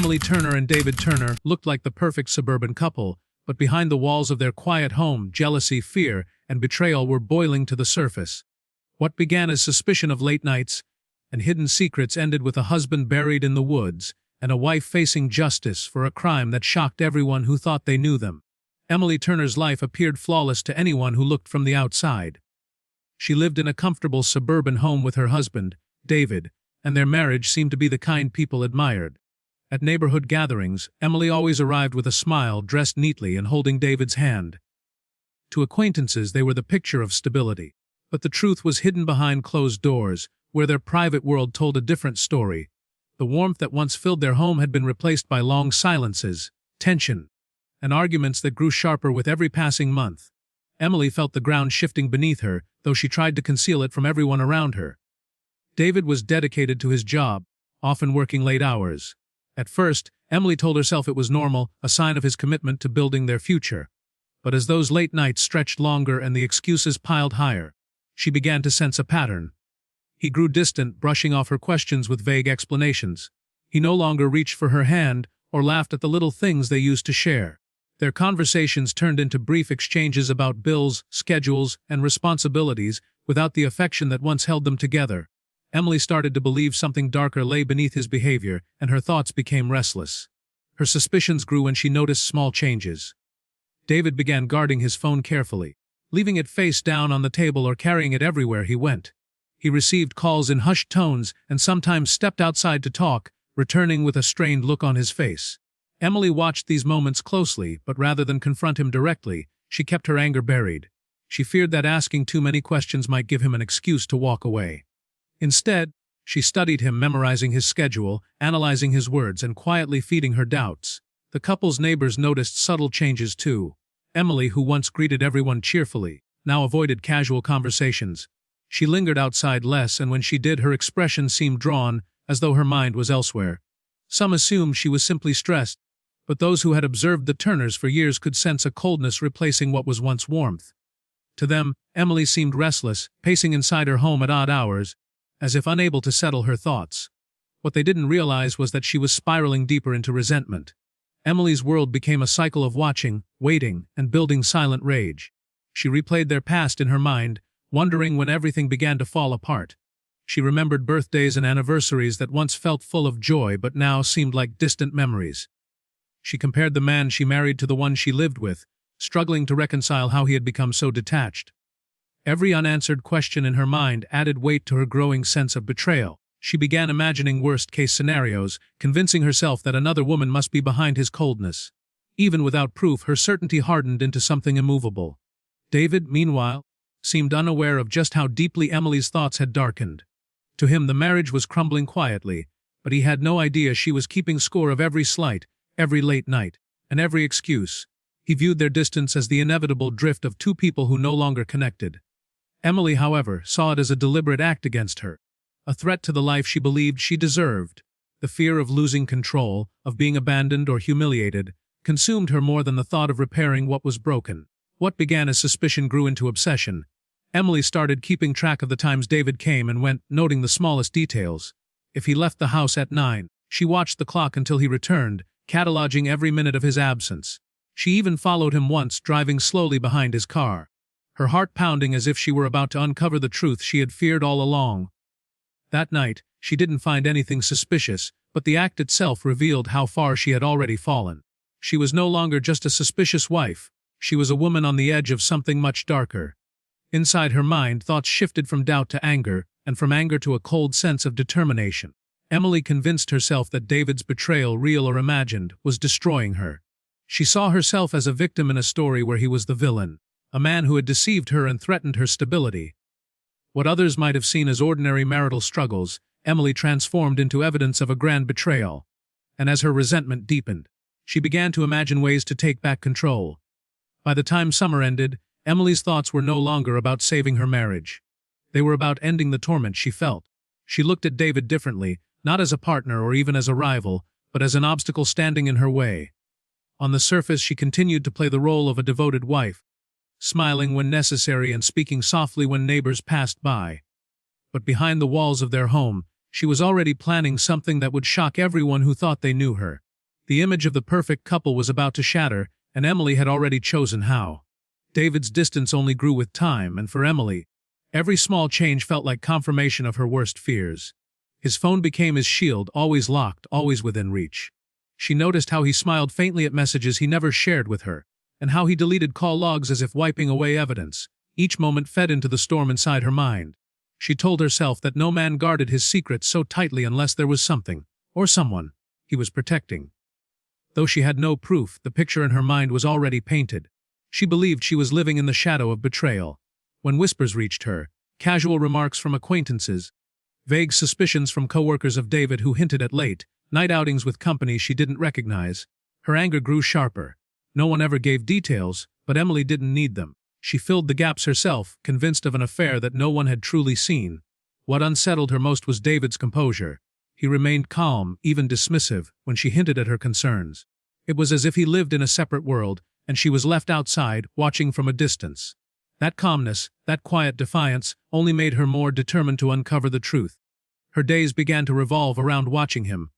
Emily Turner and David Turner looked like the perfect suburban couple, but behind the walls of their quiet home, jealousy, fear, and betrayal were boiling to the surface. What began as suspicion of late nights and hidden secrets ended with a husband buried in the woods and a wife facing justice for a crime that shocked everyone who thought they knew them. Emily Turner's life appeared flawless to anyone who looked from the outside. She lived in a comfortable suburban home with her husband, David, and their marriage seemed to be the kind people admired. At neighborhood gatherings, Emily always arrived with a smile, dressed neatly and holding David's hand. To acquaintances, they were the picture of stability. But the truth was hidden behind closed doors, where their private world told a different story. The warmth that once filled their home had been replaced by long silences, tension, and arguments that grew sharper with every passing month. Emily felt the ground shifting beneath her, though she tried to conceal it from everyone around her. David was dedicated to his job, often working late hours. At first, Emily told herself it was normal, a sign of his commitment to building their future. But as those late nights stretched longer and the excuses piled higher, she began to sense a pattern. He grew distant, brushing off her questions with vague explanations. He no longer reached for her hand or laughed at the little things they used to share. Their conversations turned into brief exchanges about bills, schedules, and responsibilities, without the affection that once held them together. Emily started to believe something darker lay beneath his behavior, and her thoughts became restless. Her suspicions grew when she noticed small changes. David began guarding his phone carefully, leaving it face down on the table or carrying it everywhere he went. He received calls in hushed tones and sometimes stepped outside to talk, returning with a strained look on his face. Emily watched these moments closely, but rather than confront him directly, she kept her anger buried. She feared that asking too many questions might give him an excuse to walk away. Instead, she studied him, memorizing his schedule, analyzing his words, and quietly feeding her doubts. The couple's neighbors noticed subtle changes too. Emily, who once greeted everyone cheerfully, now avoided casual conversations. She lingered outside less, and when she did, her expression seemed drawn, as though her mind was elsewhere. Some assumed she was simply stressed, but those who had observed the Turners for years could sense a coldness replacing what was once warmth. To them, Emily seemed restless, pacing inside her home at odd hours, as if unable to settle her thoughts. What they didn't realize was that she was spiraling deeper into resentment. Emily's world became a cycle of watching, waiting, and building silent rage. She replayed their past in her mind, wondering when everything began to fall apart. She remembered birthdays and anniversaries that once felt full of joy but now seemed like distant memories. She compared the man she married to the one she lived with, struggling to reconcile how he had become so detached. Every unanswered question in her mind added weight to her growing sense of betrayal. She began imagining worst-case scenarios, convincing herself that another woman must be behind his coldness. Even without proof, her certainty hardened into something immovable. David, meanwhile, seemed unaware of just how deeply Emily's thoughts had darkened. To him, the marriage was crumbling quietly, but he had no idea she was keeping score of every slight, every late night, and every excuse. He viewed their distance as the inevitable drift of two people who no longer connected. Emily, however, saw it as a deliberate act against her, a threat to the life she believed she deserved. The fear of losing control, of being abandoned or humiliated, consumed her more than the thought of repairing what was broken. What began as suspicion grew into obsession. Emily started keeping track of the times David came and went, noting the smallest details. If he left the house at 9, she watched the clock until he returned, cataloging every minute of his absence. She even followed him once, driving slowly behind his car, her heart pounding as if she were about to uncover the truth she had feared all along. That night, she didn't find anything suspicious, but the act itself revealed how far she had already fallen. She was no longer just a suspicious wife. She was a woman on the edge of something much darker. Inside her mind, thoughts shifted from doubt to anger, and from anger to a cold sense of determination. Emily convinced herself that David's betrayal, real or imagined, was destroying her. She saw herself as a victim in a story where he was the villain, a man who had deceived her and threatened her stability. What others might have seen as ordinary marital struggles, Emily transformed into evidence of a grand betrayal. And as her resentment deepened, she began to imagine ways to take back control. By the time summer ended, Emily's thoughts were no longer about saving her marriage. They were about ending the torment she felt. She looked at David differently, not as a partner or even as a rival, but as an obstacle standing in her way. On the surface, she continued to play the role of a devoted wife, smiling when necessary and speaking softly when neighbors passed by. But behind the walls of their home, she was already planning something that would shock everyone who thought they knew her. The image of the perfect couple was about to shatter, and Emily had already chosen how. David's distance only grew with time, and for Emily, every small change felt like confirmation of her worst fears. His phone became his shield, always locked, always within reach. She noticed how he smiled faintly at messages he never shared with her, and how he deleted call logs as if wiping away evidence. Each moment fed into the storm inside her mind. She told herself that no man guarded his secrets so tightly unless there was something, or someone, he was protecting. Though she had no proof, the picture in her mind was already painted. She believed she was living in the shadow of betrayal. When whispers reached her, casual remarks from acquaintances, vague suspicions from co-workers of David who hinted at late-night outings with companies she didn't recognize, her anger grew sharper. No one ever gave details, but Emily didn't need them. She filled the gaps herself, convinced of an affair that no one had truly seen. What unsettled her most was David's composure. He remained calm, even dismissive, when she hinted at her concerns. It was as if he lived in a separate world, and she was left outside, watching from a distance. That calmness, that quiet defiance, only made her more determined to uncover the truth. Her days began to revolve around watching him.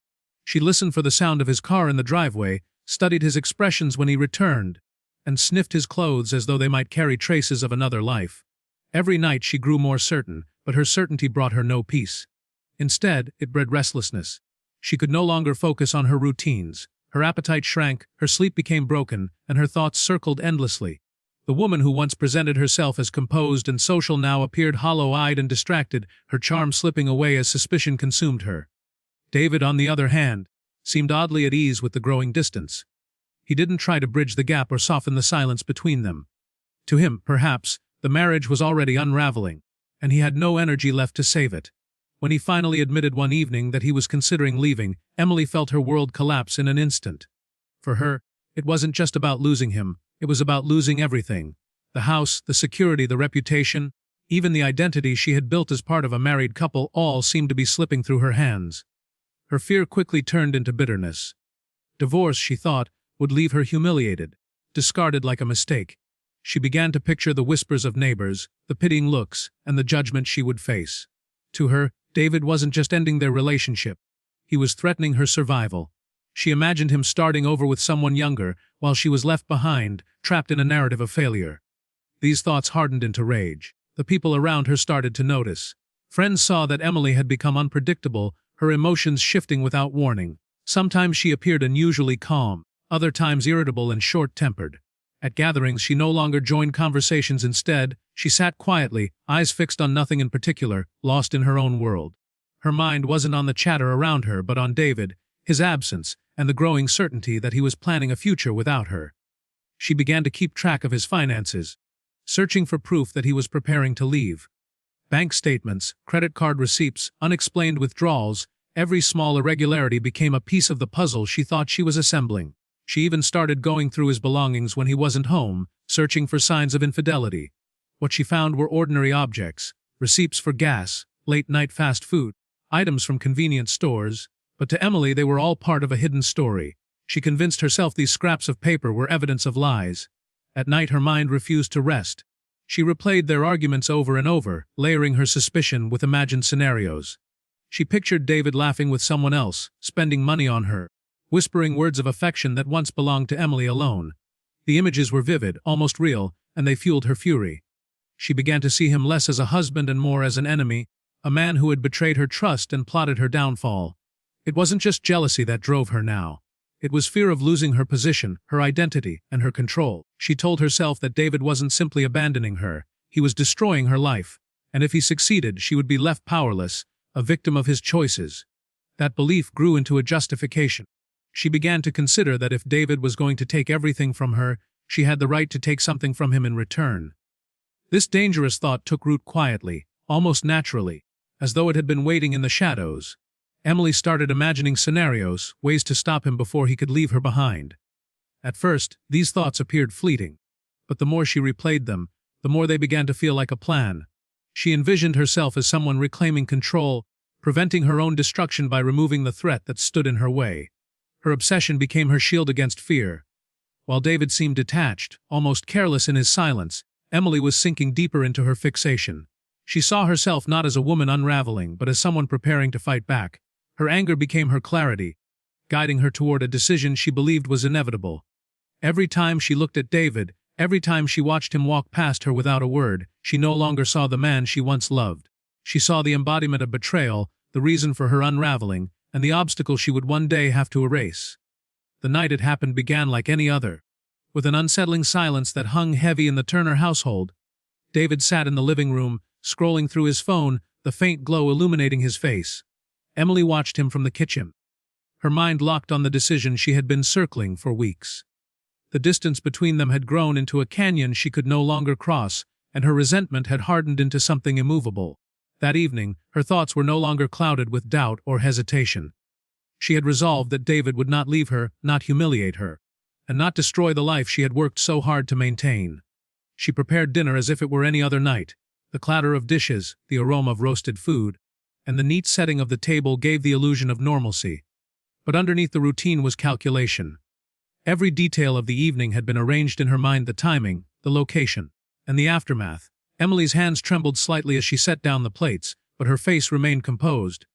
She listened for the sound of his car in the driveway, studied his expressions when he returned, and sniffed his clothes as though they might carry traces of another life. Every night she grew more certain, but her certainty brought her no peace. Instead, it bred restlessness. She could no longer focus on her routines. Her appetite shrank, her sleep became broken, and her thoughts circled endlessly. The woman who once presented herself as composed and social now appeared hollow-eyed and distracted, her charm slipping away as suspicion consumed her. David, on the other hand, seemed oddly at ease with the growing distance. He didn't try to bridge the gap or soften the silence between them. To him, perhaps, the marriage was already unraveling, and he had no energy left to save it. When he finally admitted one evening that he was considering leaving, Emily felt her world collapse in an instant. For her, it wasn't just about losing him, it was about losing everything. The house, the security, the reputation, even the identity she had built as part of a married couple, all seemed to be slipping through her hands. Her fear quickly turned into bitterness. Divorce, she thought, would leave her humiliated, discarded like a mistake. She began to picture the whispers of neighbors, the pitying looks, and the judgment she would face. To her, David wasn't just ending their relationship. He was threatening her survival. She imagined him starting over with someone younger, while she was left behind, trapped in a narrative of failure. These thoughts hardened into rage. The people around her started to notice. Friends saw that Emily had become unpredictable, her emotions shifting without warning. Sometimes she appeared unusually calm, other times irritable and short-tempered. At gatherings, she no longer joined conversations. Instead, she sat quietly, eyes fixed on nothing in particular, lost in her own world. Her mind wasn't on the chatter around her, but on David, his absence, and the growing certainty that he was planning a future without her. She began to keep track of his finances, searching for proof that he was preparing to leave. Bank statements, credit card receipts, unexplained withdrawals, every small irregularity became a piece of the puzzle she thought she was assembling. She even started going through his belongings when he wasn't home, searching for signs of infidelity. What she found were ordinary objects, receipts for gas, late-night fast food, items from convenience stores, but to Emily they were all part of a hidden story. She convinced herself these scraps of paper were evidence of lies. At night her mind refused to rest. She replayed their arguments over and over, layering her suspicion with imagined scenarios. She pictured David laughing with someone else, spending money on her, whispering words of affection that once belonged to Emily alone. The images were vivid, almost real, and they fueled her fury. She began to see him less as a husband and more as an enemy, a man who had betrayed her trust and plotted her downfall. It wasn't just jealousy that drove her now. It was fear of losing her position, her identity, and her control. She told herself that David wasn't simply abandoning her, he was destroying her life, and if he succeeded, she would be left powerless, a victim of his choices. That belief grew into a justification. She began to consider that if David was going to take everything from her, she had the right to take something from him in return. This dangerous thought took root quietly, almost naturally, as though it had been waiting in the shadows. Emily started imagining scenarios, ways to stop him before he could leave her behind. At first, these thoughts appeared fleeting, but the more she replayed them, the more they began to feel like a plan. She envisioned herself as someone reclaiming control, preventing her own destruction by removing the threat that stood in her way. Her obsession became her shield against fear. While David seemed detached, almost careless in his silence, Emily was sinking deeper into her fixation. She saw herself not as a woman unraveling, but as someone preparing to fight back. Her anger became her clarity. guiding her toward a decision she believed was inevitable. Every time she looked at David, every time she watched him walk past her without a word, she no longer saw the man she once loved. She saw the embodiment of betrayal, the reason for her unraveling, and the obstacle she would one day have to erase. The night it happened began like any other. With an unsettling silence that hung heavy in the Turner household, David sat in the living room, scrolling through his phone, the faint glow illuminating his face. Emily watched him from the kitchen. Her mind locked on the decision she had been circling for weeks. The distance between them had grown into a canyon she could no longer cross, and her resentment had hardened into something immovable. That evening, her thoughts were no longer clouded with doubt or hesitation. She had resolved that David would not leave her, not humiliate her, and not destroy the life she had worked so hard to maintain. She prepared dinner as if it were any other night. The clatter of dishes, the aroma of roasted food, and the neat setting of the table gave the illusion of normalcy. But underneath the routine was calculation. Every detail of the evening had been arranged in her mind: the timing, the location, and the aftermath. Emily's hands trembled slightly as she set down the plates, but her face remained composed.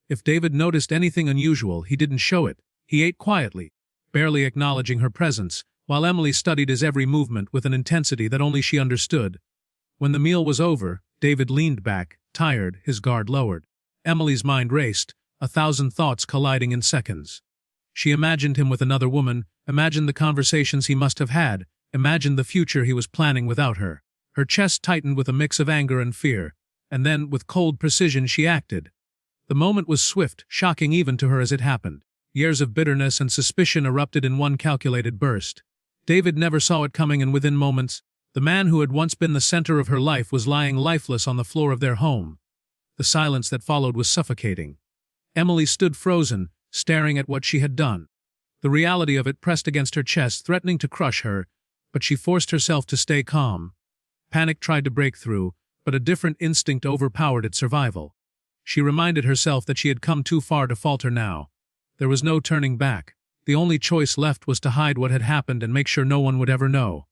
If David noticed anything unusual, he didn't show it. He ate quietly, barely acknowledging her presence, while Emily studied his every movement with an intensity that only she understood. When the meal was over, David leaned back, tired, his guard lowered. Emily's mind raced, 1,000 thoughts colliding in seconds. She imagined him with another woman, imagined the conversations he must have had, imagined the future he was planning without her. Her chest tightened with a mix of anger and fear, and then, with cold precision, she acted. The moment was swift, shocking even to her as it happened. Years of bitterness and suspicion erupted in one calculated burst. David never saw it coming, and within moments, the man who had once been the center of her life was lying lifeless on the floor of their home. The silence that followed was suffocating. Emily stood frozen, staring at what she had done. The reality of it pressed against her chest, threatening to crush her, but she forced herself to stay calm. Panic tried to break through, but a different instinct overpowered its survival. She reminded herself that she had come too far to falter now. There was no turning back. The only choice left was to hide what had happened and make sure no one would ever know.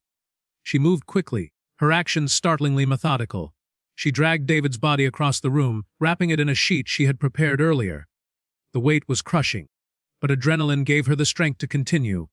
She moved quickly, her actions startlingly methodical. She dragged David's body across the room, wrapping it in a sheet she had prepared earlier. The weight was crushing, but adrenaline gave her the strength to continue.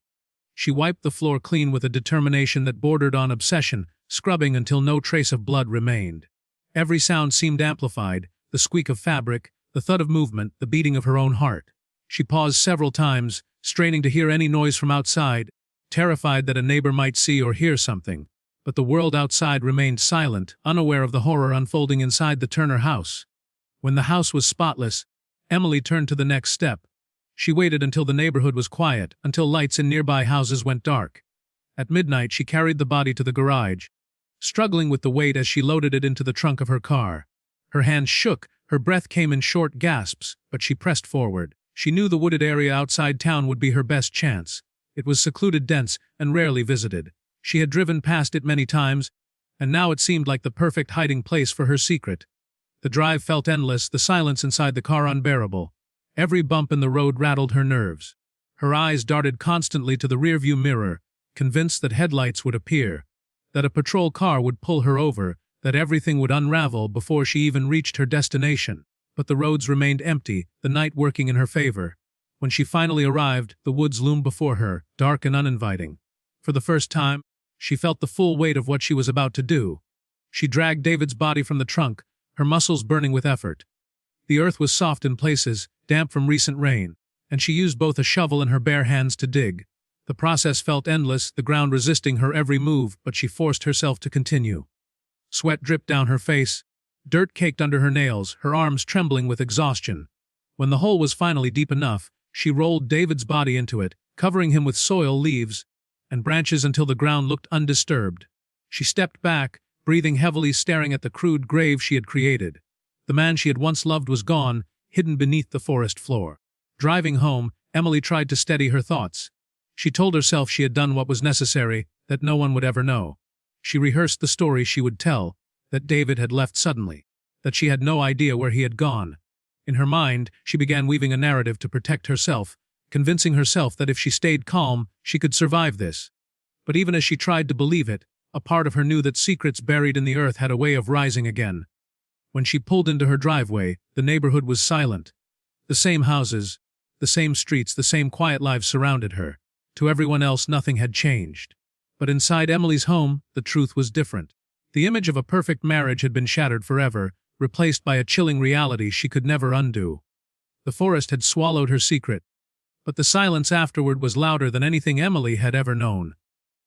She wiped the floor clean with a determination that bordered on obsession, scrubbing until no trace of blood remained. Every sound seemed amplified: the squeak of fabric, the thud of movement, the beating of her own heart. She paused several times, straining to hear any noise from outside, terrified that a neighbor might see or hear something. But the world outside remained silent, unaware of the horror unfolding inside the Turner house. When the house was spotless, Emily turned to the next step. She waited until the neighborhood was quiet, until lights in nearby houses went dark. At midnight, she carried the body to the garage, struggling with the weight as she loaded it into the trunk of her car. Her hands shook, her breath came in short gasps, but she pressed forward. She knew the wooded area outside town would be her best chance. It was secluded, dense, and rarely visited. She had driven past it many times, and now it seemed like the perfect hiding place for her secret. The drive felt endless, the silence inside the car unbearable. Every bump in the road rattled her nerves. Her eyes darted constantly to the rearview mirror, convinced that headlights would appear, that a patrol car would pull her over, that everything would unravel before she even reached her destination. But the roads remained empty, the night working in her favor. When she finally arrived, the woods loomed before her, dark and uninviting. For the first time, she felt the full weight of what she was about to do. She dragged David's body from the trunk, her muscles burning with effort. The earth was soft in places, damp from recent rain, and she used both a shovel and her bare hands to dig. The process felt endless, the ground resisting her every move, but she forced herself to continue. Sweat dripped down her face, dirt caked under her nails, her arms trembling with exhaustion. When the hole was finally deep enough, she rolled David's body into it, covering him with soil, leaves, and branches until the ground looked undisturbed. She stepped back, breathing heavily, staring at the crude grave she had created. The man she had once loved was gone, hidden beneath the forest floor. Driving home, Emily tried to steady her thoughts. She told herself she had done what was necessary, that no one would ever know. She rehearsed the story she would tell, that David had left suddenly, that she had no idea where he had gone. In her mind, she began weaving a narrative to protect herself, convincing herself that if she stayed calm, she could survive this. But even as she tried to believe it, a part of her knew that secrets buried in the earth had a way of rising again. When she pulled into her driveway, the neighborhood was silent. The same houses, The same streets, the same quiet lives surrounded her. To everyone else, nothing had changed. But inside Emily's home, the truth was different. The image of a perfect marriage had been shattered forever, replaced by a chilling reality she could never undo. The forest had swallowed her secret, but the silence afterward was louder than anything Emily had ever known.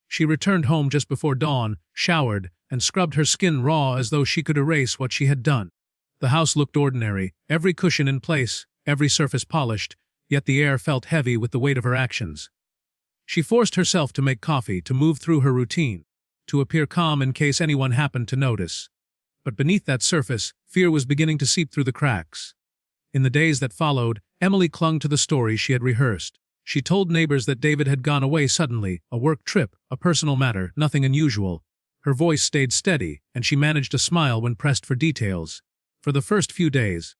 She returned home just before dawn, showered, and scrubbed her skin raw as though she could erase what she had done. The house looked ordinary, every cushion in place, every surface polished, yet the air felt heavy with the weight of her actions. She forced herself to make coffee, to move through her routine, to appear calm in case anyone happened to notice. But beneath that surface, fear was beginning to seep through the cracks. In the days that followed, Emily clung to the story she had rehearsed. She told neighbors that David had gone away suddenly, a work trip, a personal matter, nothing unusual. Her voice stayed steady, and she managed to smile when pressed for details. For the first few days,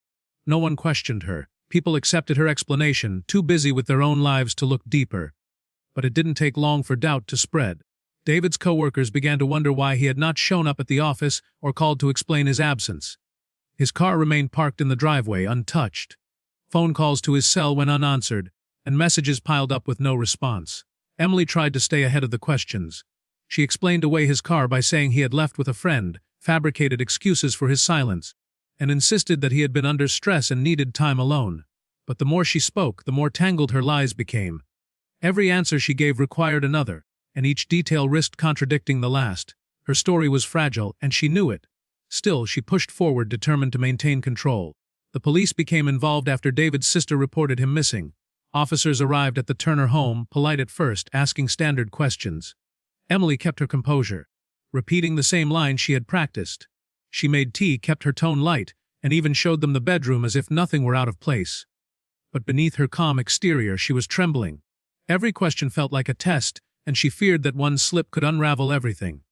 no one questioned her. People accepted her explanation, too busy with their own lives to look deeper. But it didn't take long for doubt to spread. David's co-workers began to wonder why he had not shown up at the office or called to explain his absence. His car remained parked in the driveway, untouched. Phone calls to his cell went unanswered, and messages piled up with no response. Emily tried to stay ahead of the questions. She explained away his car by saying he had left with a friend, fabricated excuses for his silence, and insisted that he had been under stress and needed time alone. But the more she spoke, the more tangled her lies became. Every answer she gave required another, and each detail risked contradicting the last. Her story was fragile, and she knew it. Still, she pushed forward, determined to maintain control. The police became involved after David's sister reported him missing. Officers arrived at the Turner home, polite at first, asking standard questions. Emily kept her composure, repeating the same lines she had practiced. She made tea, kept her tone light, and even showed them the bedroom as if nothing were out of place. But beneath her calm exterior, she was trembling. Every question felt like a test, and she feared that one slip could unravel everything.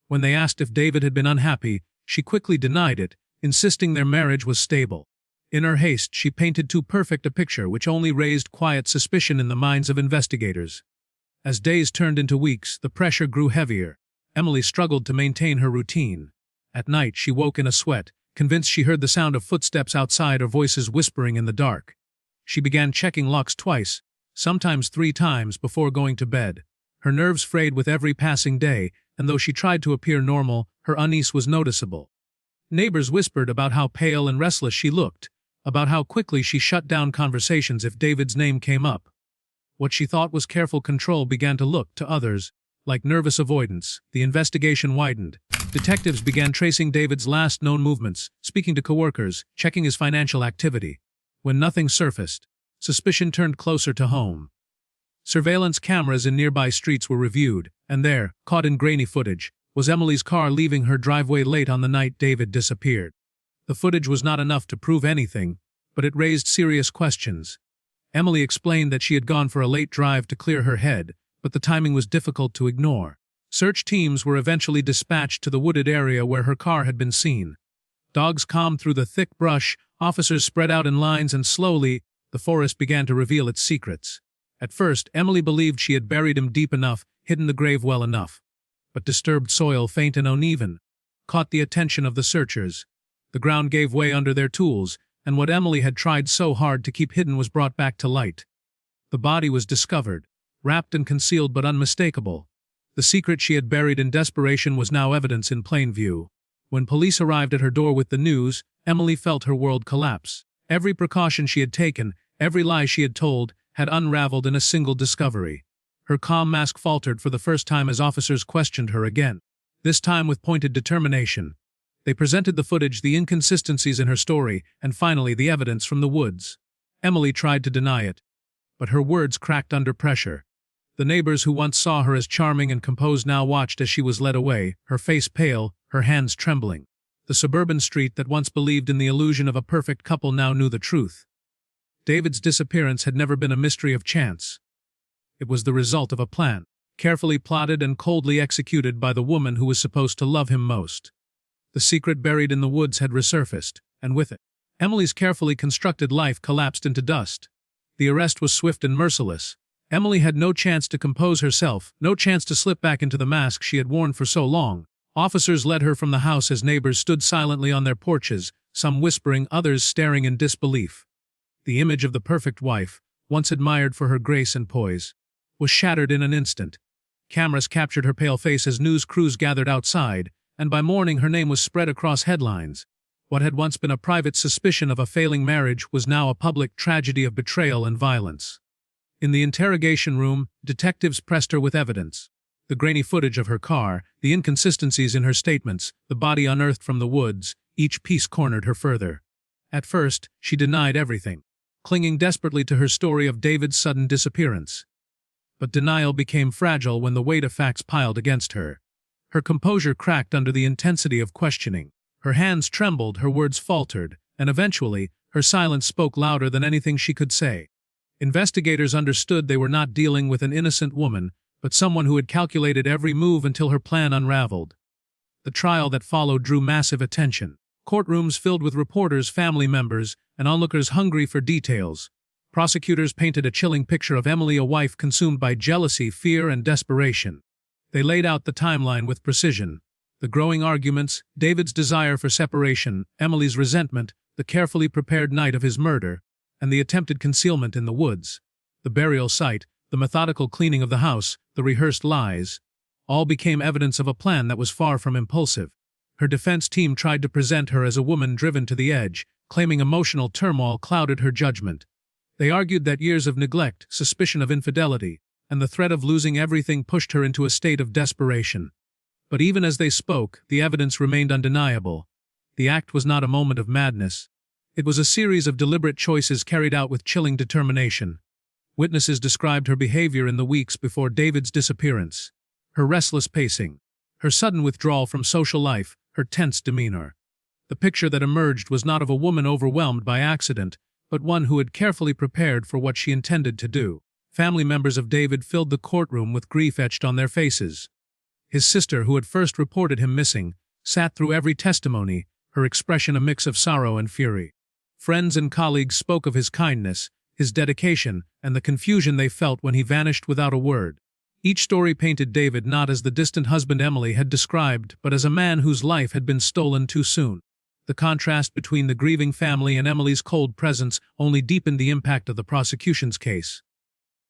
When they asked if David had been unhappy, she quickly denied it, insisting their marriage was stable. In her haste, she painted too perfect a picture which only raised quiet suspicion in the minds of investigators. As days turned into weeks, the pressure grew heavier. Emily struggled to maintain her routine. At night, she woke in a sweat, convinced she heard the sound of footsteps outside or voices whispering in the dark. She began checking locks twice, sometimes 3 times, before going to bed. Her nerves frayed with every passing day, and though she tried to appear normal, her unease was noticeable. Neighbors whispered about how pale and restless she looked, about how quickly she shut down conversations if David's name came up. What she thought was careful control began to look, to others, like nervous avoidance. The investigation widened. Detectives began tracing David's last known movements, speaking to coworkers, checking his financial activity. When nothing surfaced, suspicion turned closer to home. Surveillance cameras in nearby streets were reviewed, and there, caught in grainy footage, was Emily's car leaving her driveway late on the night David disappeared. The footage was not enough to prove anything, but it raised serious questions. Emily explained that she had gone for a late drive to clear her head, but the timing was difficult to ignore. Search teams were eventually dispatched to the wooded area where her car had been seen. Dogs combed through the thick brush, officers spread out in lines, and slowly, the forest began to reveal its secrets. At first, Emily believed she had buried him deep enough, hidden the grave well enough. But disturbed soil, faint and uneven, caught the attention of the searchers. The ground gave way under their tools, and what Emily had tried so hard to keep hidden was brought back to light. The body was discovered, wrapped and concealed but unmistakable. The secret she had buried in desperation was now evidence in plain view. When police arrived at her door with the news, Emily felt her world collapse. Every precaution she had taken, every lie she had told, had unraveled in a single discovery. Her calm mask faltered for the first time as officers questioned her again, this time with pointed determination. They presented the footage, the inconsistencies in her story, and finally the evidence from the woods. Emily tried to deny it, but her words cracked under pressure. The neighbors who once saw her as charming and composed now watched as she was led away, her face pale, her hands trembling. The suburban street that once believed in the illusion of a perfect couple now knew the truth. David's disappearance had never been a mystery of chance. It was the result of a plan, carefully plotted and coldly executed by the woman who was supposed to love him most. The secret buried in the woods had resurfaced, and with it, Emily's carefully constructed life collapsed into dust. The arrest was swift and merciless. Emily had no chance to compose herself, no chance to slip back into the mask she had worn for so long. Officers led her from the house as neighbors stood silently on their porches, some whispering, others staring in disbelief. The image of the perfect wife, once admired for her grace and poise, was shattered in an instant. Cameras captured her pale face as news crews gathered outside, and by morning her name was spread across headlines. What had once been a private suspicion of a failing marriage was now a public tragedy of betrayal and violence. In the interrogation room, detectives pressed her with evidence. The grainy footage of her car, the inconsistencies in her statements, the body unearthed from the woods, each piece cornered her further. At first, she denied everything, clinging desperately to her story of David's sudden disappearance. But denial became fragile when the weight of facts piled against her. Her composure cracked under the intensity of questioning. Her hands trembled, her words faltered, and eventually, her silence spoke louder than anything she could say. Investigators understood they were not dealing with an innocent woman, but someone who had calculated every move until her plan unraveled. The trial that followed drew massive attention. Courtrooms filled with reporters, family members, and onlookers hungry for details. Prosecutors painted a chilling picture of Emily, a wife consumed by jealousy, fear, and desperation. They laid out the timeline with precision. The growing arguments, David's desire for separation, Emily's resentment, the carefully prepared night of his murder, and the attempted concealment in the woods. The burial site, the methodical cleaning of the house, the rehearsed lies, all became evidence of a plan that was far from impulsive. Her defense team tried to present her as a woman driven to the edge, claiming emotional turmoil clouded her judgment. They argued that years of neglect, suspicion of infidelity, and the threat of losing everything pushed her into a state of desperation. But even as they spoke, the evidence remained undeniable. The act was not a moment of madness. It was a series of deliberate choices carried out with chilling determination. Witnesses described her behavior in the weeks before David's disappearance. Her restless pacing, her sudden withdrawal from social life, her tense demeanor. The picture that emerged was not of a woman overwhelmed by accident, but one who had carefully prepared for what she intended to do. Family members of David filled the courtroom with grief etched on their faces. His sister, who had first reported him missing, sat through every testimony, her expression a mix of sorrow and fury. Friends and colleagues spoke of his kindness, his dedication, and the confusion they felt when he vanished without a word. Each story painted David not as the distant husband Emily had described, but as a man whose life had been stolen too soon. The contrast between the grieving family and Emily's cold presence only deepened the impact of the prosecution's case.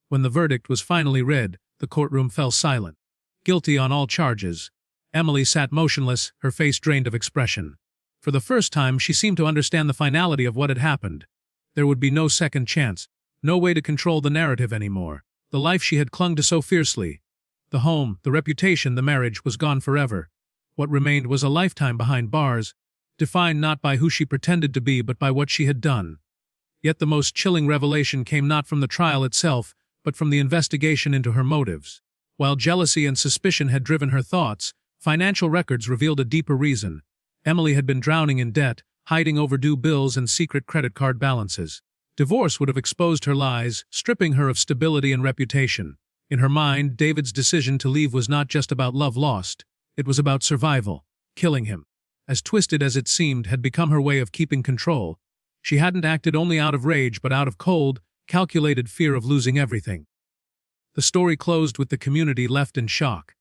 When the verdict was finally read, the courtroom fell silent. Guilty on all charges. Emily sat motionless, her face drained of expression. For the first time, she seemed to understand the finality of what had happened. There would be no second chance, no way to control the narrative anymore. The life she had clung to so fiercely, the home, the reputation, the marriage, was gone forever. What remained was a lifetime behind bars, defined not by who she pretended to be but by what she had done. Yet the most chilling revelation came not from the trial itself, but from the investigation into her motives. While jealousy and suspicion had driven her thoughts, financial records revealed a deeper reason. Emily had been drowning in debt, hiding overdue bills and secret credit card balances. Divorce would have exposed her lies, stripping her of stability and reputation. In her mind, David's decision to leave was not just about love lost. It was about survival. Killing him, as twisted as it seemed, had become her way of keeping control. She hadn't acted only out of rage but out of cold, calculated fear of losing everything. The story closed with the community left in shock.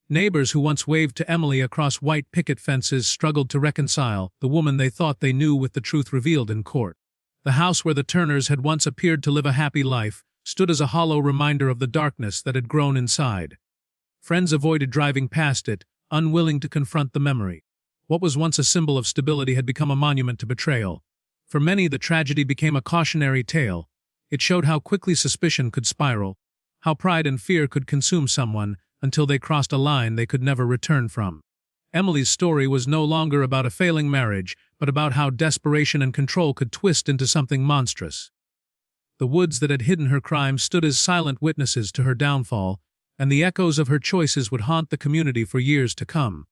Neighbors who once waved to Emily across white picket fences struggled to reconcile the woman they thought they knew with the truth revealed in court. The house where the Turners had once appeared to live a happy life stood as a hollow reminder of the darkness that had grown inside. Friends avoided driving past it, unwilling to confront the memory. What was once a symbol of stability had become a monument to betrayal. For many, the tragedy became a cautionary tale. It showed how quickly suspicion could spiral, how pride and fear could consume someone until they crossed a line they could never return from. Emily's story was no longer about a failing marriage, but about how desperation and control could twist into something monstrous. The woods that had hidden her crime stood as silent witnesses to her downfall, and the echoes of her choices would haunt the community for years to come.